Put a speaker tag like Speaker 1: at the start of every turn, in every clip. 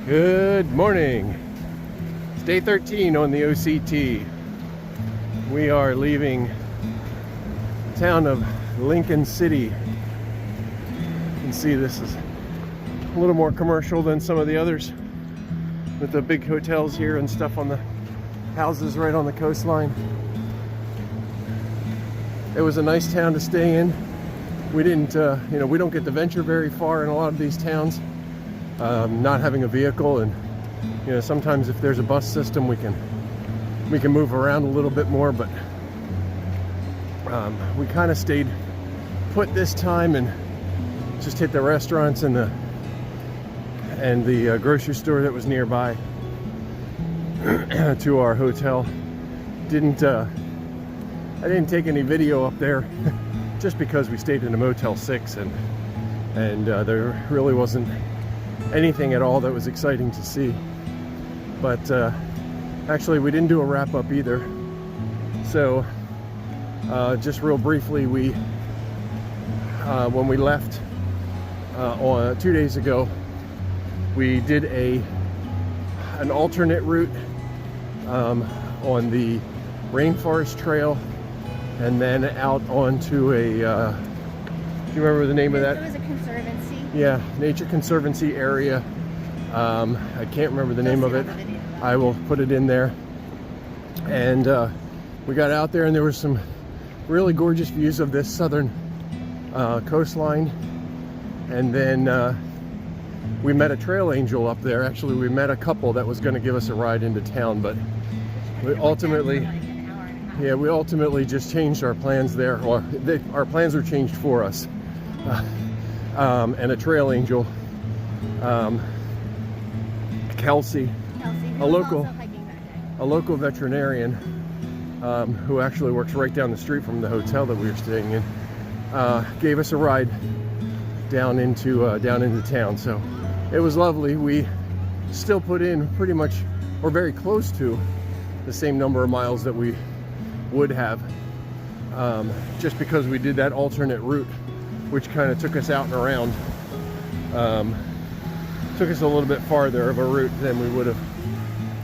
Speaker 1: Good morning. It's day 13 on the OCT. We are leaving the town of Lincoln City. You can see this is a little more commercial than some of the others, with the big hotels here and stuff on the houses right on the coastline. It was a nice town to stay in. We didn't, we don't get to venture very far in a lot of these towns. Not having a vehicle, and sometimes if there's a bus system, we can move around a little bit more. But we kind of stayed put this time and just hit the restaurants and the grocery store that was nearby to our hotel. I didn't take any video up there just because we stayed in a Motel 6 and there really wasn't anything at all that was exciting to see. But actually we didn't do a wrap-up either. So just real briefly, when we left 2 days ago, we did an alternate route on the Rainforest Trail, and then out onto a do you remember the name of that?
Speaker 2: It was a conservancy.
Speaker 1: Yeah, Nature Conservancy area. I can't remember the name of it. I will put it in there. And we got out there, and there were some really gorgeous views of this southern coastline. And then we met a trail angel up there. Actually, we met a couple that was going to give us a ride into town, but we ultimately just changed our plans there, or our plans were changed for us. And a trail angel, Kelsey, a local veterinarian who actually works right down the street from the hotel that we were staying in, gave us a ride down into town. So it was lovely. We still put in pretty much, or very close to, the same number of miles that we would have, just because we did that alternate route, which kind of took us out and around. Took us a little bit farther of a route than we would have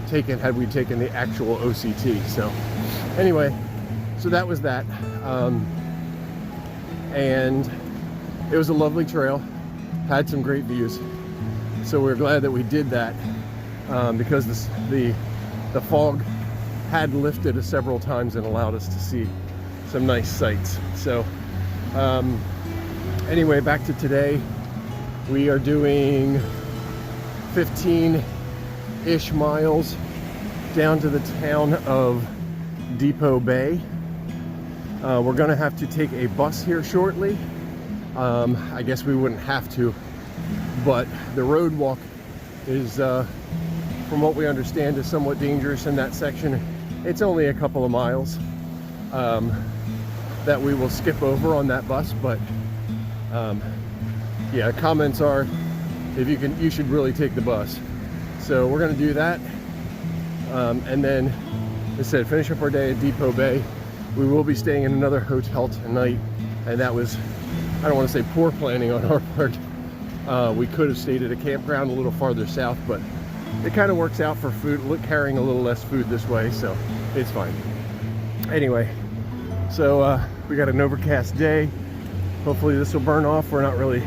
Speaker 1: taken had we taken the actual OCT. So anyway, so that was that. And it was a lovely trail, had some great views. So we're glad that we did that, because the fog had lifted several times and allowed us to see some nice sights. So anyway, back to today. We are doing 15-ish miles down to the town of Depot Bay. We're gonna have to take a bus here shortly. I guess we wouldn't have to, but the road walk is, from what we understand, is somewhat dangerous in that section. It's only a couple of miles that we will skip over on that bus, but yeah, comments are, if you can, you should really take the bus. So we're going to do that, and then, as I said, finish up our day at Depot Bay. We will be staying in another hotel tonight, and that was, I don't want to say poor planning on our part. We could have stayed at a campground a little farther south, but it kind of works out for food, carrying a little less food this way, so it's fine. Anyway, so we got an overcast day. Hopefully this will burn off. We're not really,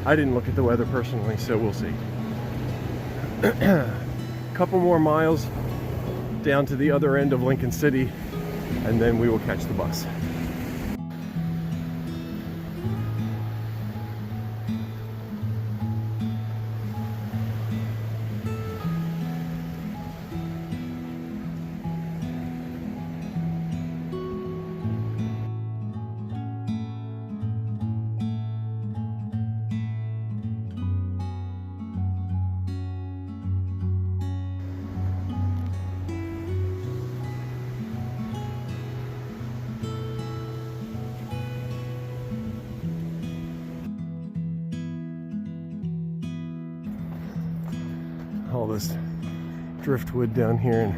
Speaker 1: I didn't look at the weather personally, so we'll see. Couple more miles down to the other end of Lincoln City, and then we will catch the bus. All this driftwood down here, and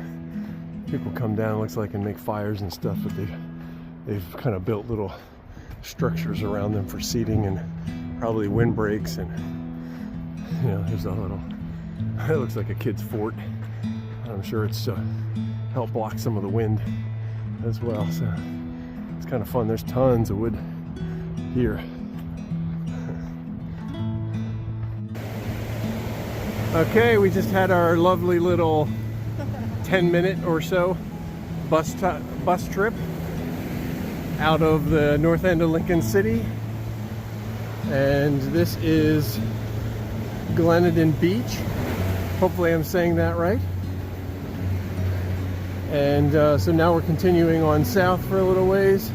Speaker 1: people come down, looks like, and make fires and stuff, but they've kind of built little structures around them for seating and probably windbreaks, and there's a little It looks like a kid's fort. I'm sure it's to help block some of the wind as well. So it's kind of fun. There's tons of wood here. Okay, we just had our lovely little 10-minute or so bus trip out of the north end of Lincoln City. And this is Glenadin Beach. Hopefully I'm saying that right. And so now we're continuing on south for a little ways.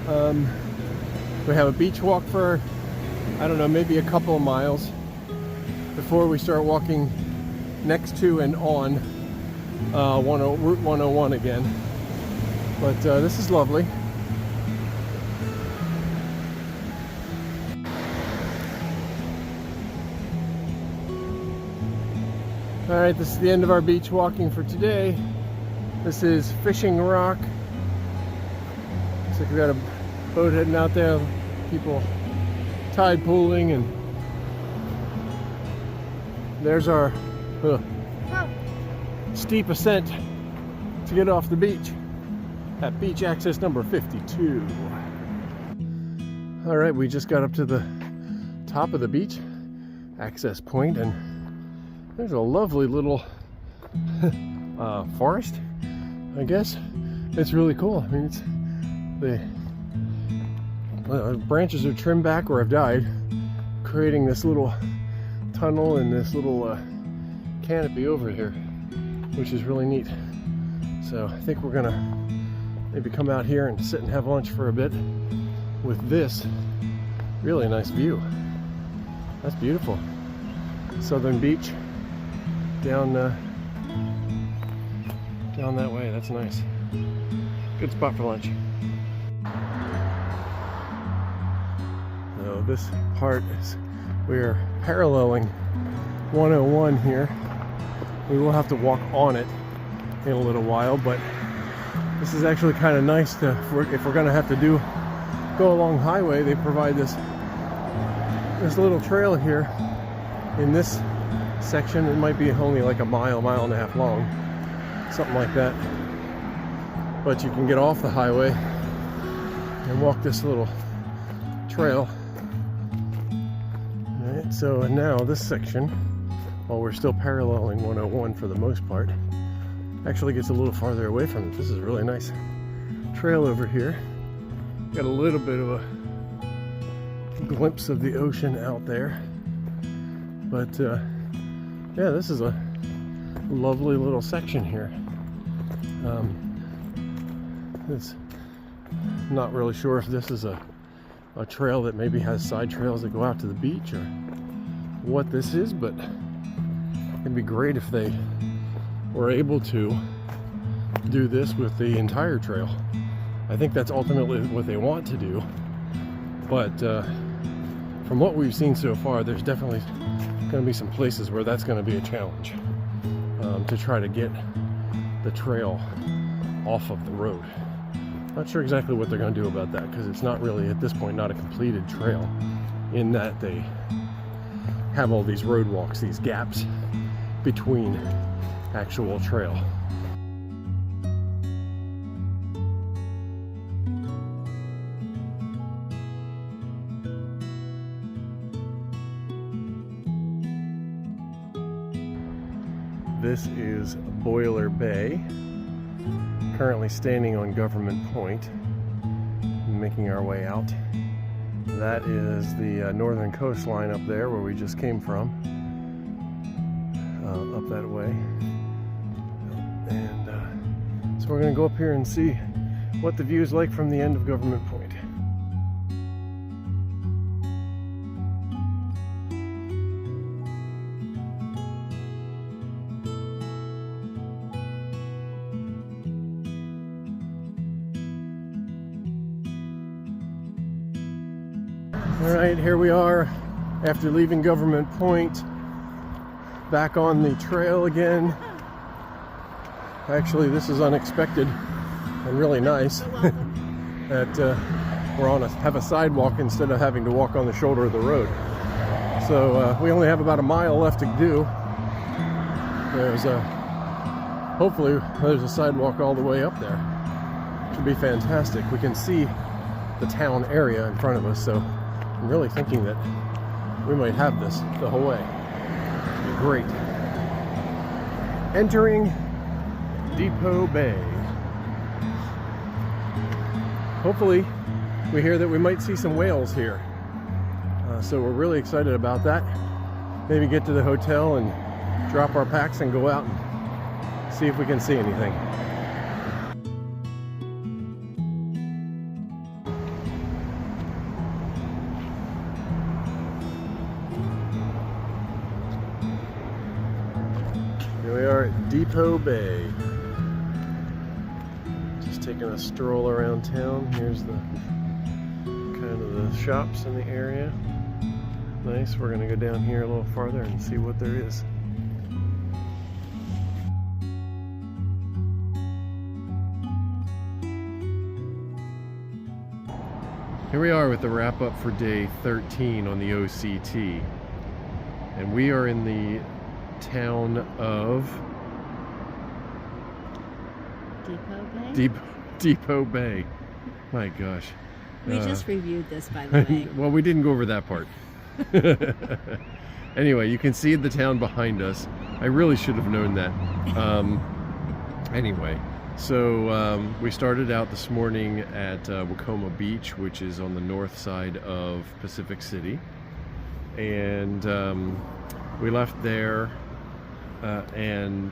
Speaker 1: We have a beach walk for, I don't know, maybe a couple of miles before we start walking next to and on Route 101 again. But this is lovely. All right, this is the end of our beach walking for today. This is Fishing Rock. Looks like we got a boat heading out there, people tide pooling, and there's our steep ascent to get off the beach at beach access number 52. All right, we just got up to the top of the beach access point, and there's a lovely little forest, I guess. It's really cool. I mean, it's the branches are trimmed back or have died, creating this little tunnel and this little canopy over here, which is really neat. So I think we're gonna maybe come out here and sit and have lunch for a bit with this really nice view. That's beautiful. Southern Beach down that way. That's nice. Good spot for lunch. So this part is, we're paralleling 101 here. We will have to walk on it in a little while, but this is actually kind of nice to, if we're gonna have to go along highway, they provide this little trail here in this section. It might be only like a mile and a half long, something like that, but you can get off the highway and walk this little trail. All right, so now this section, while we're still paralleling 101 for the most part, actually gets a little farther away from it. This is a really nice trail over here. Got a little bit of a glimpse of the ocean out there, but yeah, this is a lovely little section here. It's not really sure if this is a trail that maybe has side trails that go out to the beach or what this is, but it'd be great if they were able to do this with the entire trail. I think that's ultimately what they want to do, but from what we've seen so far, there's definitely going to be some places where that's going to be a challenge, to try to get the trail off of the road. Not sure exactly what they're going to do about that, because it's not really, at this point, not a completed trail, in that they have all these roadwalks, these gaps between actual trail. This is Boiler Bay, currently standing on Government Point, making our way out. That is the northern coastline up there where we just came from, up that way. And so we're going to go up here and see what the view is like from the end of Government Point. All right, here we are after leaving Government Point, back on the trail again. Actually, this is unexpected and really nice that we're have a sidewalk instead of having to walk on the shoulder of the road. So we only have about a mile left to do, There's a, hopefully there's a sidewalk all the way up there. Which would be fantastic. We can see the town area in front of us, so I'm really thinking that we might have this the whole way. It'd be great. Entering Depot Bay. Hopefully we hear that we might see some whales here. So we're really excited about that. Maybe get to the hotel and drop our packs and go out and see if we can see anything. Here we are at Depot Bay. Just taking a stroll around town. Here's the kind of the shops in the area. Nice. We're going to go down here a little farther and see what there is. Here we are with the wrap up for day 13 on the OCT. And we are in the town of
Speaker 2: Depot Bay?
Speaker 1: Depot Bay. My gosh.
Speaker 2: We just reviewed this, by the way.
Speaker 1: Well, we didn't go over that part. Anyway, you can see the town behind us. I really should have known that. Anyway, so we started out this morning at Wacoma Beach, which is on the north side of Pacific City. And we left there and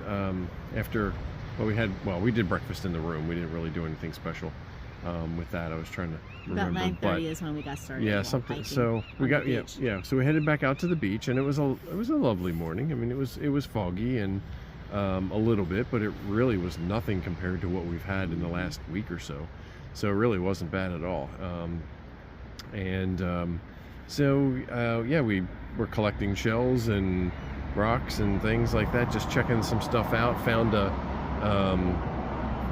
Speaker 1: after, we did breakfast in the room. We didn't really do anything special with that. I was trying to remember.
Speaker 2: About 9:30 is when we got started.
Speaker 1: Yeah, something. So we got yeah. So we headed back out to the beach, and it was a lovely morning. I mean, it was foggy and a little bit, but it really was nothing compared to what we've had in the last week or so. So it really wasn't bad at all. Yeah, we were collecting shells and rocks and things like that, just checking some stuff out.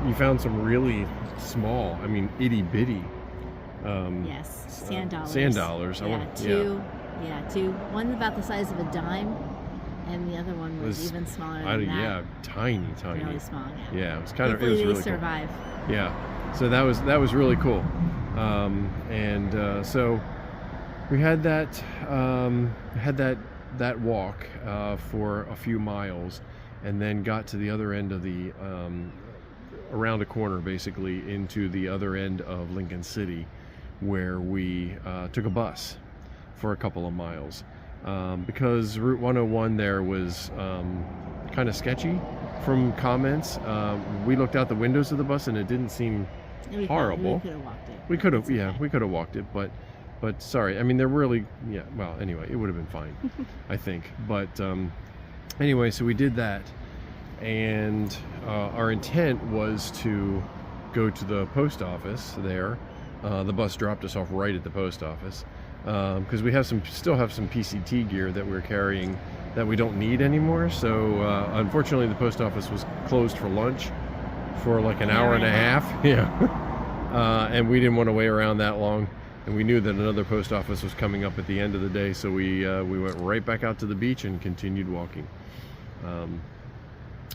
Speaker 1: You found some really small, I mean, itty bitty.
Speaker 2: Yes, sand dollars.
Speaker 1: Sand dollars.
Speaker 2: Two. One about the size of a dime, and the other one was even smaller than that.
Speaker 1: Yeah, tiny.
Speaker 2: Really small.
Speaker 1: Yeah, it was kind
Speaker 2: Hopefully
Speaker 1: of. It was really
Speaker 2: survive.
Speaker 1: Cool. Yeah, so that was really cool, so we had that walk for a few miles, and then got to the other end of the around a corner, basically into the other end of Lincoln City, where we took a bus for a couple of miles because Route 101 there was kind of sketchy from comments. We looked out the windows of the bus and it didn't seem horrible.
Speaker 2: We could have walked it.
Speaker 1: We could have walked it, but sorry, I mean, they're really, well, anyway, it would have been fine, I think. But anyway, so we did that, and our intent was to go to the post office there. The bus dropped us off right at the post office because we still have some PCT gear that we're carrying that we don't need anymore. So unfortunately, the post office was closed for lunch for like an hour and a half. Yeah, and we didn't want to wait around that long. And we knew that another post office was coming up at the end of the day, so we went right back out to the beach and continued walking.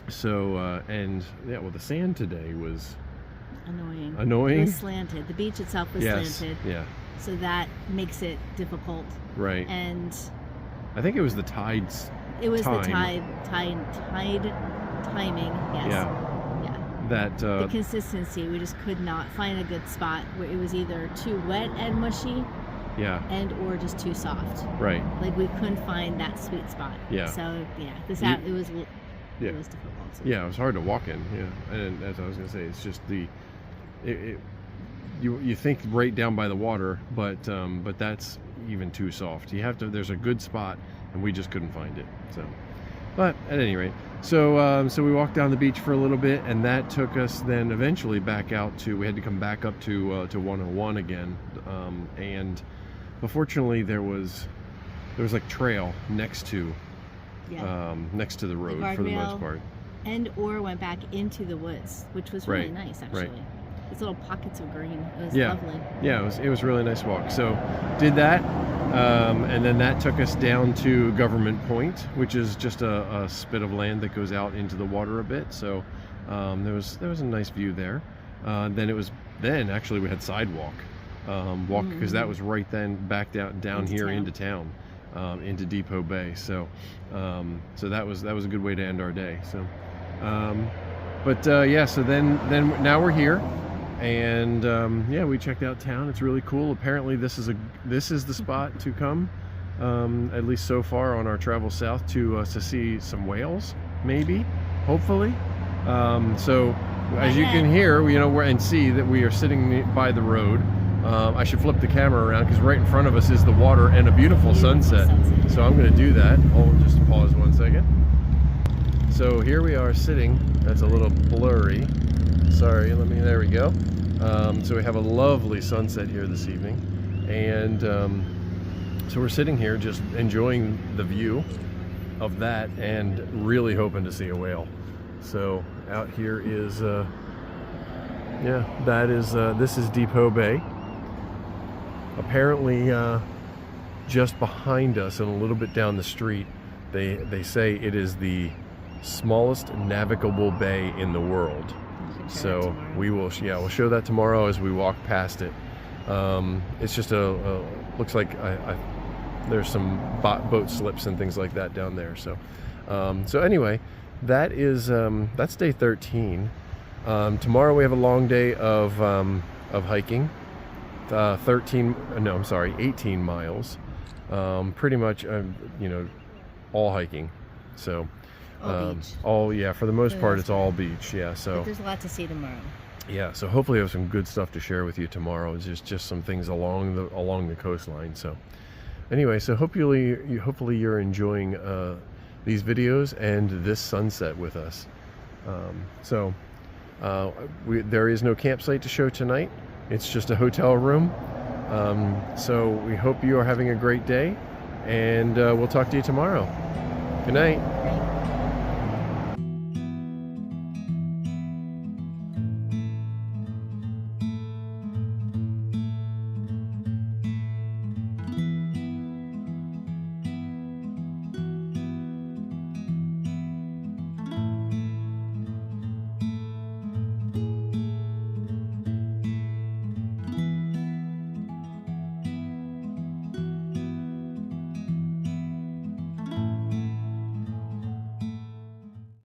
Speaker 1: The sand today was annoying.
Speaker 2: It was slanted. The beach itself was slanted.
Speaker 1: Yeah.
Speaker 2: So that makes it difficult.
Speaker 1: Right.
Speaker 2: And
Speaker 1: I think it was the tides.
Speaker 2: It was
Speaker 1: time.
Speaker 2: the tide timing. Yes.
Speaker 1: Yeah.
Speaker 2: The consistency, we just could not find a good spot where it was either too wet and mushy, and or just too soft.
Speaker 1: Right.
Speaker 2: Like we couldn't find that sweet spot.
Speaker 1: Yeah.
Speaker 2: So it was difficult.
Speaker 1: Yeah, it was hard to walk in. Yeah, and as I was gonna say, it's just you think right down by the water, but that's even too soft. You have to. There's a good spot, and we just couldn't find it. So. But at any rate, so we walked down the beach for a little bit, and that took us then eventually back out to. We had to come back up to 101 again, and unfortunately there was like trail next to the road for the most part,
Speaker 2: and or went back into the woods, which was really nice actually.
Speaker 1: Right.
Speaker 2: these little pockets of green. It was
Speaker 1: Yeah.
Speaker 2: lovely.
Speaker 1: Yeah, it was a really nice walk. So did that, and then that took us down to Government Point, which is just a spit of land that goes out into the water a bit. So there was a nice view there. Then actually we had sidewalk walk, because that was right then back down here into town, into Depot Bay. So that was a good way to end our day. So yeah, so then now we're here. And yeah, we checked out town. It's really cool. Apparently this is the spot to come, at least so far on our travel south, to see some whales, maybe, hopefully. So as you can hear, and see that we are sitting by the road. I should flip the camera around because right in front of us is the water and a beautiful sunset. So I'm going to do that. I'll just pause 1 second. So here we are sitting. That's a little blurry. Sorry, there we go. So we have a lovely sunset here this evening, and so we're sitting here just enjoying the view of that and really hoping to see a whale. So out here is this is Depot Bay. Apparently just behind us and a little bit down the street, they say it is the smallest navigable bay in the world. So we'll show that tomorrow as we walk past it. It's just looks like there's some boat slips and things like that down there. So anyway, that's day 13. Tomorrow we have a long day of hiking. 18 miles. Pretty much, all hiking. So. For the most part, it's all beach. Yeah, so
Speaker 2: but there's a lot to see tomorrow.
Speaker 1: Yeah, so hopefully I have some good stuff to share with you tomorrow. It's just some things along the coastline. So anyway, so hopefully you're enjoying these videos and this sunset with us. There is no campsite to show tonight. It's just a hotel room. So we hope you are having a great day, and we'll talk to you tomorrow. Good night.